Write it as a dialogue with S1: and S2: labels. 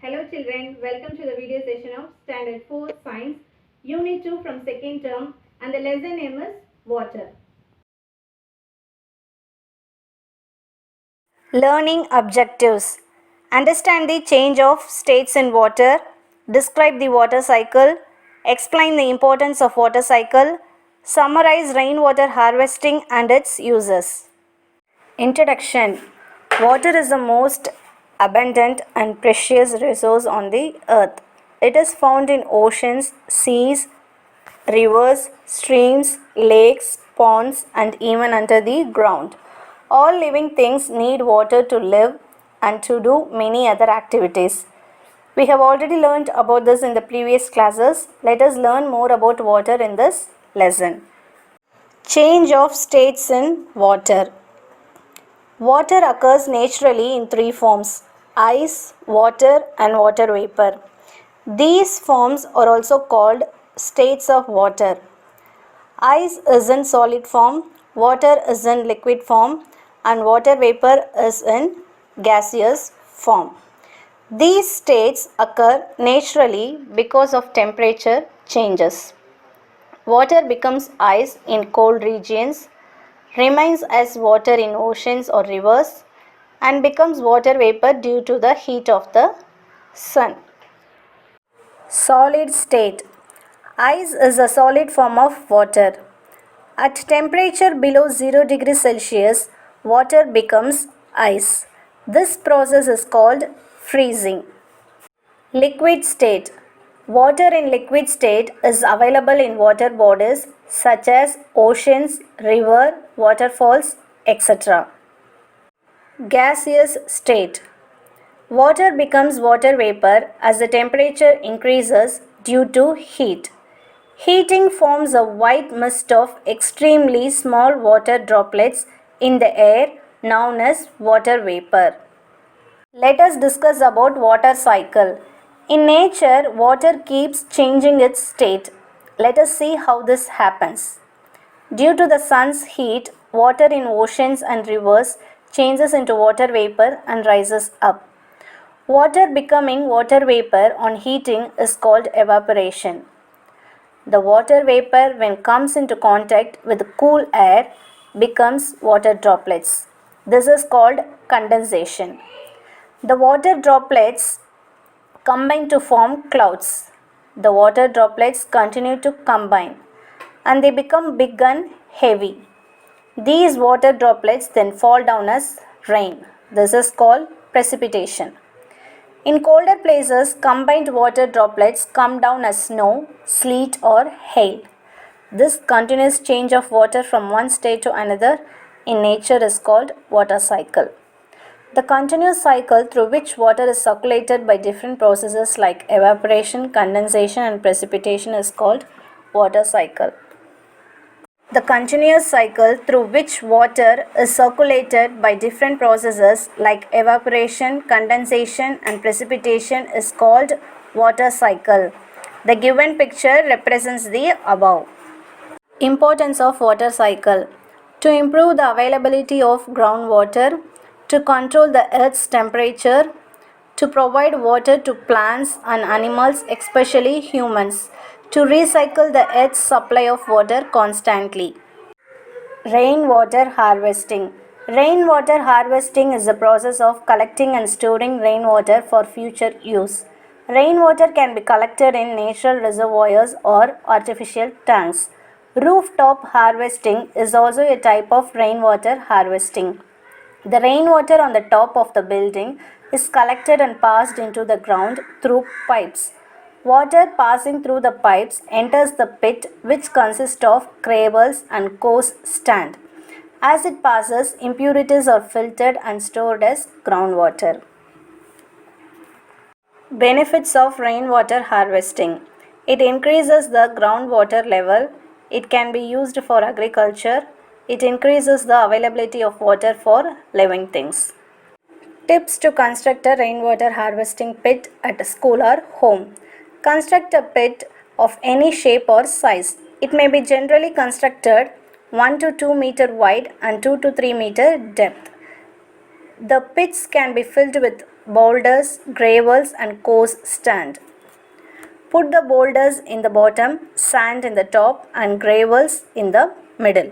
S1: Hello children, welcome to the video session of Standard 4 Science, Unit 2 from second term, and the lesson name is Water.
S2: Learning objectives. Understand the change of states in water. Describe the water cycle. Explain the importance of water cycle. Summarize rainwater harvesting and its uses. Introduction. Water is the most abundant and precious resource on the earth. It is found in oceans, seas, rivers, streams, lakes, ponds, and even under the ground. All living things need water to live and to do many other activities. We have already learned about this in the previous classes. Let us learn more about water in this lesson. Change of states in water. Water occurs naturally in three forms: ice, water, and water vapor. These forms are also called states of water. Ice is in solid form, water is in liquid form, and water vapor is in gaseous form. These states occur naturally because of temperature changes. Water becomes ice in cold regions, remains as water in oceans or rivers, and becomes water vapor due to the heat of the sun. Solid state. Ice is a solid form of water. At temperature below 0 degrees Celsius, water becomes ice. This process is called freezing. Liquid state. Water in liquid state is available in water bodies such as oceans, river, waterfalls, etc. Gaseous state. Water becomes water vapor as the temperature increases due to heat. Heating forms a white mist of extremely small water droplets in the air known as water vapor. Let us discuss about water cycle. In nature, water keeps changing its state. Let us see how this happens. Due to the sun's heat, water in oceans and rivers changes into water vapor and rises up. Water becoming water vapor on heating is called evaporation. The water vapor, when comes into contact with cool air, becomes water droplets. This is called condensation. The water droplets combine to form clouds. The water droplets continue to combine and they become big and heavy. These water droplets then fall down as rain. This is called precipitation. In colder places, combined water droplets come down as snow, sleet, or hail. This continuous change of water from one state to another in nature is called water cycle. The continuous cycle through which water is circulated by different processes like evaporation, condensation, and precipitation is called water cycle. The continuous cycle through which water is circulated by different processes like evaporation, condensation, and precipitation is called water cycle. The given picture represents the above. Importance of water cycle. To improve the availability of groundwater, to control the earth's temperature, to provide water to plants and animals, especially humans, to recycle the earth's supply of water constantly. Rainwater harvesting. Rainwater harvesting is the process of collecting and storing rainwater for future use. Rainwater can be collected in natural reservoirs or artificial tanks. Rooftop harvesting is also a type of rainwater harvesting. The rainwater on the top of the building is collected and passed into the ground through pipes. Water passing through the pipes enters the pit, which consists of cradles and coarse sand. As it passes, impurities are filtered and stored as groundwater. Benefits of rainwater harvesting. It increases the groundwater level. It can be used for agriculture. It increases the availability of water for living things. Tips to construct a rainwater harvesting pit at a school or home. Construct a pit of any shape or size. It may be generally constructed 1 to 2 meter wide and 2 to 3 meter depth. The pits can be filled with boulders, gravels, and coarse sand. Put the boulders in the bottom, sand in the top, and gravels in the middle.